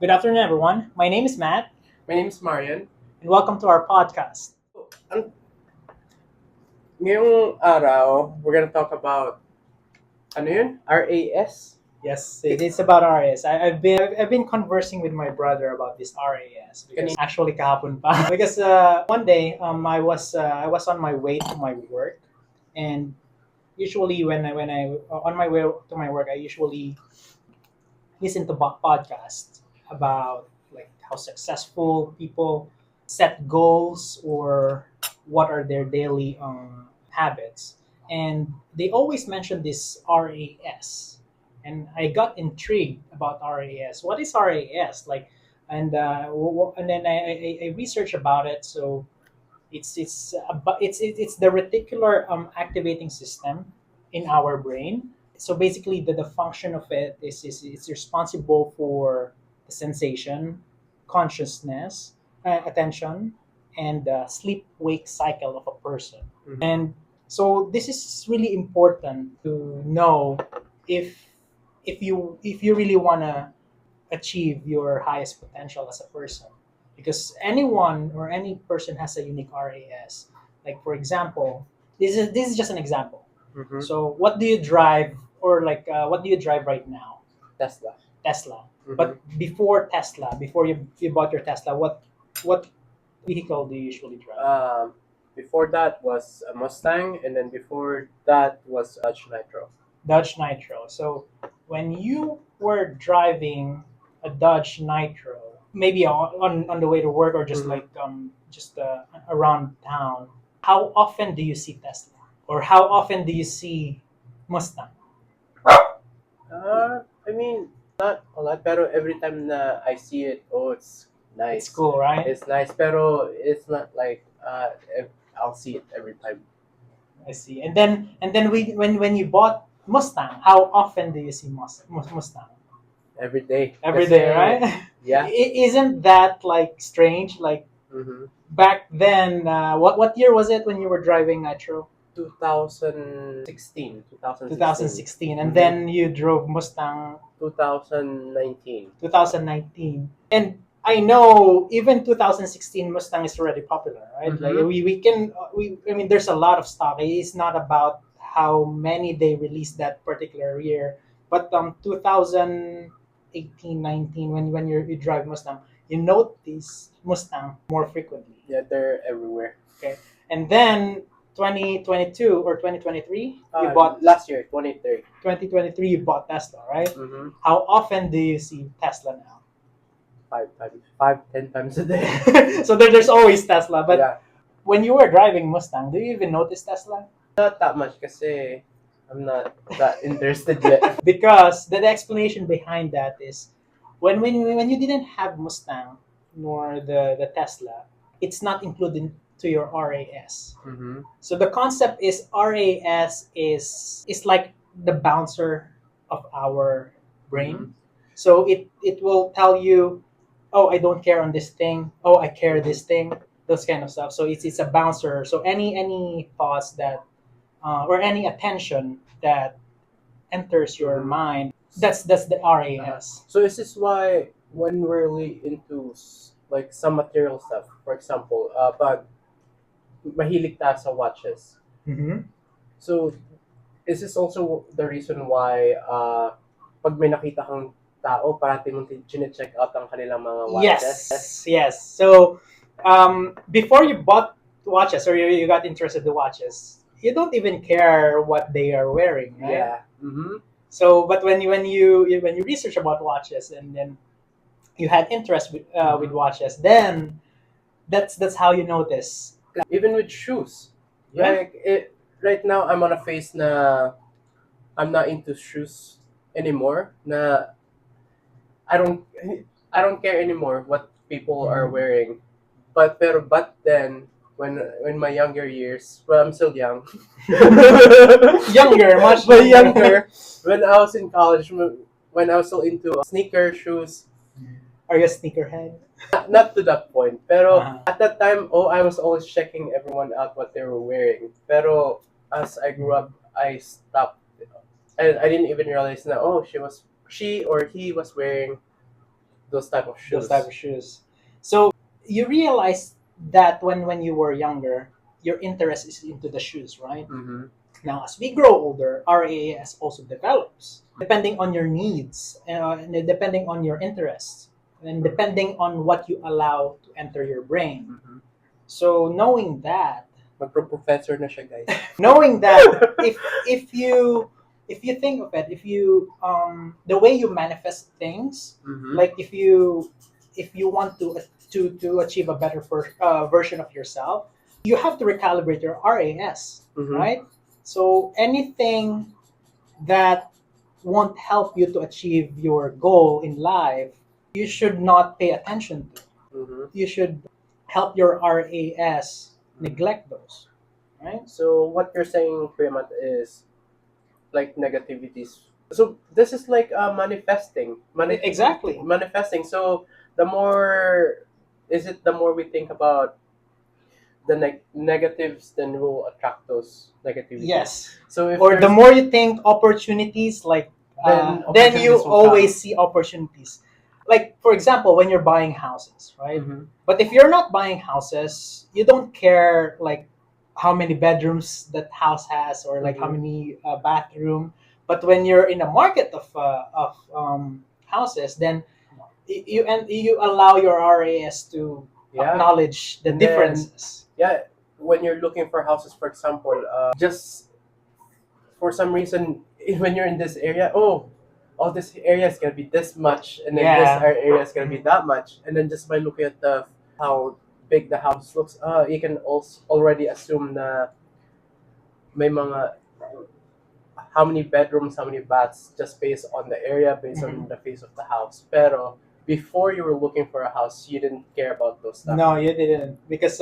Good afternoon, everyone. My name is Matt, My name is Marian. and welcome to our podcast. Ang, ngayong araw, we're gonna talk about, ano yun? RAS? Yes, it is about RAS. I've been conversing with my brother about this RAS because actually kahapon pa. Because one day I was on my way to my work, and usually when I on my way to my work I usually listen to podcasts about like how successful people set goals or what are their daily habits, and they always mention this RAS, and I got intrigued about RAS. What is RAS like? And then I researched about it. So it's the reticular activating system in our brain. So basically, the function of it is it's responsible for the sensation, consciousness, attention, and sleep wake cycle of a person. Mhm. And so this is really important to know if if you really want to achieve your highest potential as a person, because anyone or any person has a unique RAS. Like for example, this is just an example. Mhm. So what do you drive, or like what do you drive right now? Tesla. Tesla. Mhm. But before Tesla, before you bought your Tesla, what vehicle do you usually drive? Before that was a Mustang, and then before that was a Dodge Nitro. Dodge Nitro. So when you were driving a Dodge Nitro, maybe on the way to work, or just Mhm. like just around town, how often do you see Tesla, or how often do you see Mustang? I mean, not a lot, pero every time na I see it, oh, it's It's nice. cool, right? It's nice, pero it's not like I'll see it every time. I see. And then when you bought Mustang, how often do you see Mustang? Every day. Every Kasi, day, right? yeah. Isn't that like strange? Like Mhm. back then, what year was it when you were driving Nitro? 2016. 2016, and Mhm. then you drove Mustang 2019. 2019. And I know even 2016 Mustang is already popular, right? Like Mhm. I mean there's a lot of stock. It's not about how many they released that particular year, but 2018, 19, when you drive Mustang, you notice Mustang more frequently. Yeah, they're everywhere. Okay. And then 2022 or 2023, you bought Last year, 23. 2023, you bought Tesla, right? Mm-hmm. How often do you see Tesla now? 5 times, 10 times a day. So there's always Tesla. But Yeah, when you were driving Mustang, do you even notice Tesla? not that much kasi I'm not that interested yet. Because the explanation behind that is when you didn't have Mustang nor the Tesla, it's not included to your RAS. Mm-hmm. So the concept is RAS is like the bouncer of our brain. Mm-hmm. So it will tell you, oh, I don't care on this thing. Oh, I care this thing. Those kind of stuff. So it's a bouncer. So any thoughts that or any attention that enters your Mhm. mind, that's the RAS. So is this why when we're really into like some material stuff, for example, but mahilig tayo sa watches. Mm-hmm. So is this also the reason why pag may nakita kang tao, parati mong chine-check out ang kanilang mga watches? Yes. So before you bought watches, or you got interested in watches, you don't even care what they are wearing, right? Yeah. Mm-hmm. So, but when you research about watches, and then you had interest with watches, then that's how you notice. Even with shoes. Yeah. Like right now I'm on a phase na I'm not into shoes anymore. Na I don't I don't care anymore what people are Mhm. wearing. But then when my younger years, well, I'm still young. Younger, much But younger. younger, when I was in college, when I was still into sneaker shoes, Are you a sneakerhead? not to that point. Pero Uh-huh. at that time, oh, I was always checking everyone out what they were wearing. Pero as I grew up, I stopped, and I didn't even realize that, oh, she or he was wearing those type of those shoes. type of shoes. So you realize that when you were younger, your interest is into the shoes, right? Mm-hmm. Now, as we grow older, our AAS also develops depending on your needs, and depending on your interests, and depending on what you allow to enter your brain. Mm-hmm. So knowing that, Magpro-professor na siya, guys. knowing that if you think of it, if you the way you manifest things, Mm-hmm. like if you want to achieve a better version of yourself, you have to recalibrate your RAS, Mm-hmm. right? So anything that won't help you to achieve your goal in life, you should not pay attention to. Mm-hmm. You should help your RAS neglect those, right? So what you're saying, Kuya Matt, is like negativities. So this is like manifesting, Exactly. manifesting. So the more is it, the more we think about the negatives, then we'll attract those negativities. Yes. So if Or the there's more you think opportunities, like then you opportunities will always see opportunities. Like for example, when you're buying houses, come. right? Mm-hmm. But if you're not buying houses, you don't care like how many bedrooms that house has or like how Mhm. many bathroom. But when you're in a market of houses, then you allow your RAS to Yeah. acknowledge the And then- differences. Yeah, when you're looking for houses, for example, just for some reason, when you're in this area, oh, this area is gonna be this much, and then this Yeah. area is gonna be that much, and then just by looking at the how big the house looks, you can also already assume na may mga how many bedrooms, how many baths, just based on the area, based on Mhm. the face of the house. Pero before you were looking for a house, you didn't care about those stuff. No, you didn't, because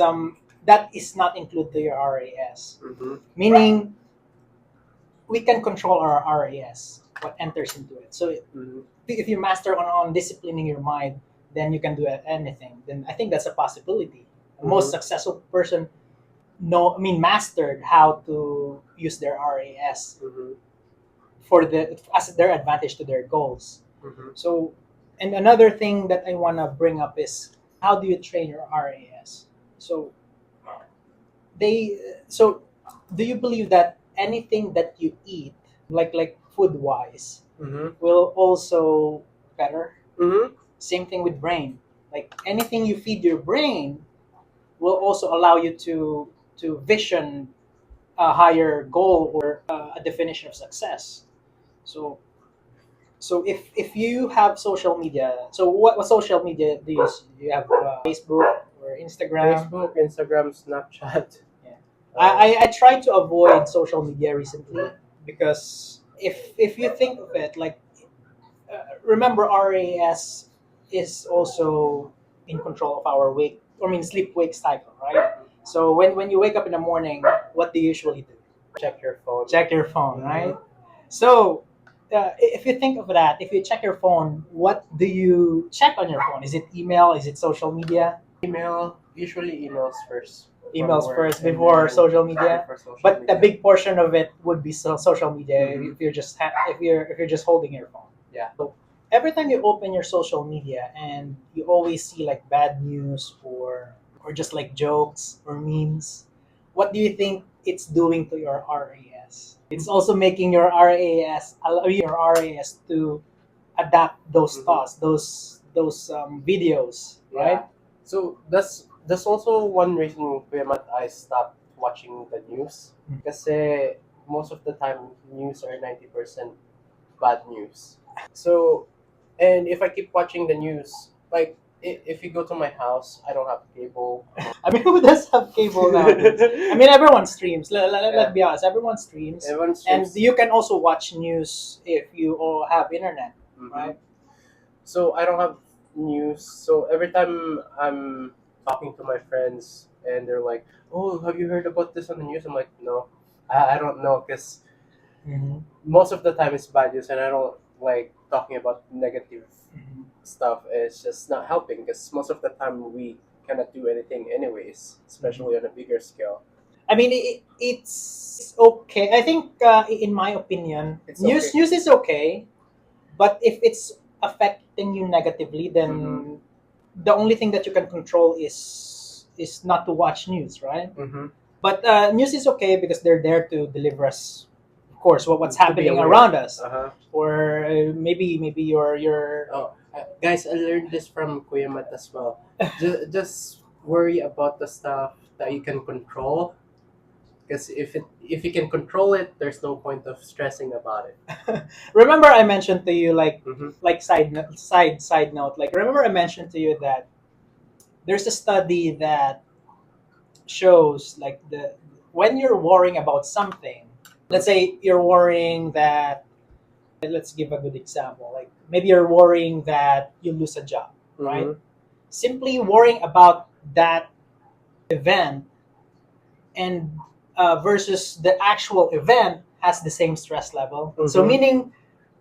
that is not included to your RAS. Mm-hmm. Meaning, we can control our RAS, what enters into it. So Mm-hmm. if you master on disciplining your mind, then you can do anything. Then I think that's a possibility. The most Mhm. successful person mastered how to use their RAS Mm-hmm. for as their advantage to their goals. Mm-hmm. So, and another thing that I want to bring up is how do you train your RAS? So they so do you believe that anything that you eat, like food wise, Mm-hmm. will also better? Mm-hmm. Same thing with brain. Like anything you feed your brain will also allow you to vision a higher goal or a definition of success. So if you have social media, so what social media do you use? Do you have Facebook or Instagram? Facebook, Instagram, Snapchat. Yeah. I try to avoid social media recently because if you think of it, like remember RAS is also in control of our sleep wake cycle, right? So when you wake up in the morning, what do you usually do? Check your phone. Check your phone, right? So if you think of that, if you check your phone, what do you check on your phone? Is it email? Is it social media? Email, usually emails first. Emails From work, first and before then social media. before social But a media. big portion of it would be social media Mhm. if you're just if you're just holding your phone. Yeah. So every time you open your social media and you always see like bad news or just like jokes or memes, what do you think it's doing to your RAS? It's also making your RAS allow your RAS to adapt those Mhm. thoughts, those videos, right? Yeah. So that's also one reason Kuya Matt, I stopped watching the news. Mm. Kasi most of the time news are 90% bad news. So, and if I keep watching the news, like if you go to my house, I don't have cable. I mean, who does have cable nowadays? I mean, everyone streams. Let's be honest, everyone streams. Everyone And streams. you can also watch news if you all have internet, Mhm. right? So I don't have news. So every time I'm talking to my friends and they're like, "Oh, have you heard about this on the news?" I'm like, "No, I don't know," because Mm-hmm. most of the time it's bad news, and I don't like talking about negative Mm-hmm. stuff. It's just not helping because most of the time we cannot do anything anyways, especially on a bigger scale. I mean, it's okay. I think, in my opinion, It's news okay. news is okay, but if it's affecting you negatively, then the only thing that you can control is not to watch news, right? Mm-hmm. But news is okay because they're there to deliver us, of course, what's To be happening aware. around us, Uh-huh. or maybe your Oh, guys, I learned this from Kuya Matt as well. Just worry about the stuff that you can control, because if you can control it, there's no point of stressing about it. remember I mentioned to you Mm-hmm. like side note, like remember I mentioned to you that there's a study that shows like the when you're worrying about something, let's say you're worrying that, let's give a good example, like maybe you're worrying that you lose a job, right? Mm-hmm. Simply worrying about that event and versus the actual event has the same stress level. So Mm-hmm. meaning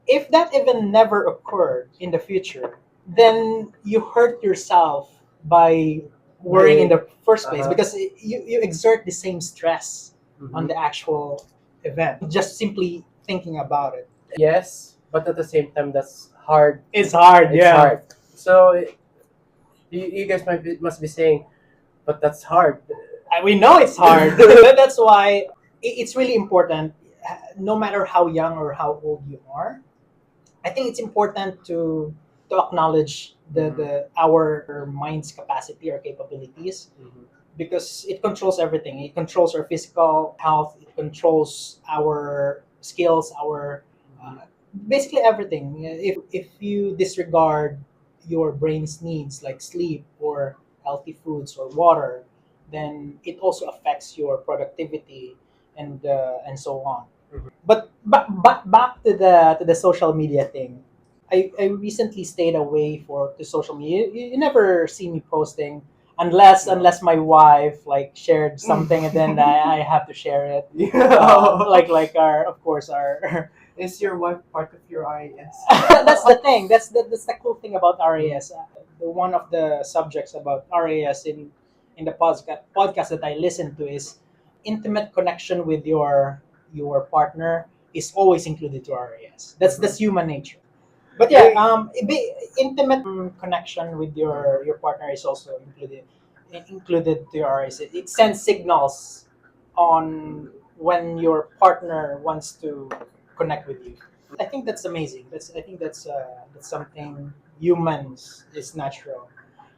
if that event never occurred in the future, then you hurt yourself by worrying in the first place Uh-huh. because you exert the same stress on Mm-hmm. the actual event just simply thinking about it. Yes, but at the same time, that's hard. It's hard, It's yeah. hard. So you guys must be saying, but that's hard. We know it's hard. That's why it's really important, no matter how young or how old you are. I think it's important to acknowledge the our mind's capacity or capabilities Mhm. because it controls everything. It controls our physical health. It controls our skills, our basically everything. If you disregard your brain's needs like sleep or healthy foods or water, then it also affects your productivity and so on. But back to the social media thing. I recently stayed away for the social media. You never see me posting unless my wife like shared something and then I have to share it. Like our of course our Is your wife part of your IS? that's the thing. That's the cool thing about RAS. One of the subjects about RAS in the podcast that I listen to is intimate connection with your partner is always included to RAS. That's human nature. But yeah, intimate connection with your partner is also included to RAS. It sends signals on when your partner wants to connect with you. I think that's amazing. I think that's something humans is natural.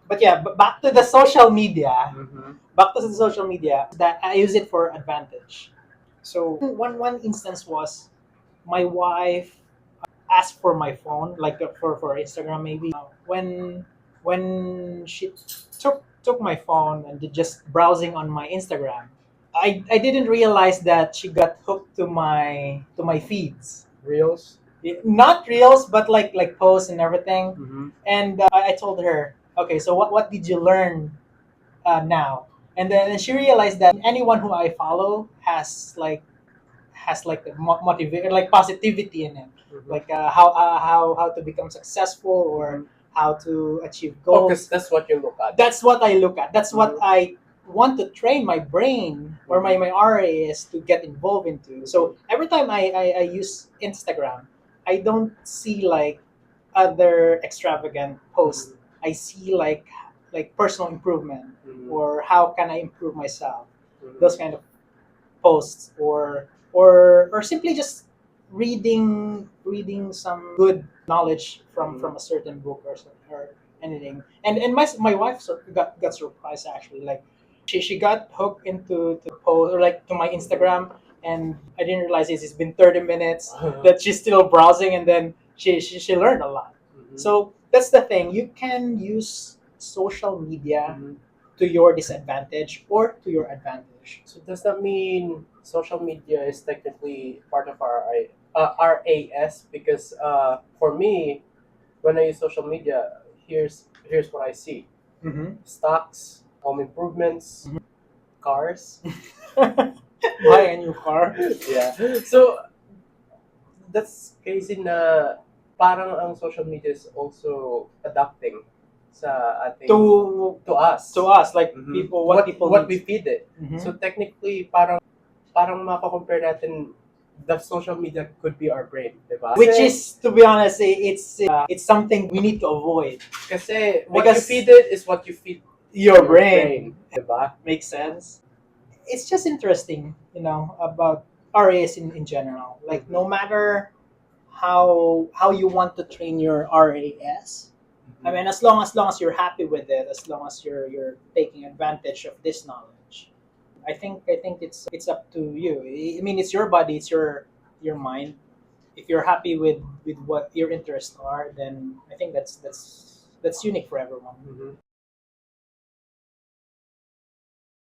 But yeah, back to the social media. Mhm. Back to the social media that I use it for advantage. So one instance was my wife asked for my phone, like for Instagram maybe. When she took my phone and did just browsing on my Instagram, I didn't realize that she got hooked to my feeds. Reels. Not reels, but like posts and everything. Mm-hmm. And I told her, okay, so what did you learn now? And then she realized that anyone who I follow has like the motivation, like positivity in it, like how to become successful or how to achieve Oh, because goals. that's what you look at. That's what I look at. That's what Mhm. I want to train my brain or my RA is to get involved into. So every time I use Instagram, I don't see like other extravagant posts. I see like personal improvement or how can I improve myself. Those kind of posts or simply just reading some good knowledge from a certain book or anything. And my wife got surprised actually. Like she got hooked into to post or like to my Instagram, and I didn't realize it's been 30 minutes that she's still browsing, and then she learned a lot. So that's the thing. You can use social media to your disadvantage or to your advantage. So does that mean social media is technically part of RAS? Because for me, when I use social media, here's what I see: Mm-hmm. stocks, home improvements, cars. Buy a new car. Yeah. So that's crazy na parang ang social media is also adapting sa ating to us. To us like Mhm. people what people what we need. feed it. Mhm. So technically parang mapakompare natin the social media could be our brain, diba? Which is, to be honest, it's something we need to avoid. Kasi what you Because feed it is what you feed your your brain, brain, diba? makes sense. It's just interesting, about RAS in general. Like, no matter how you want to train your RAS, I mean, as long as you're happy with it, as long as you're taking advantage of this knowledge, I think it's up to you. I mean, it's your body, it's your mind. If you're happy with what your interests are, then I think that's unique for everyone. Mhm.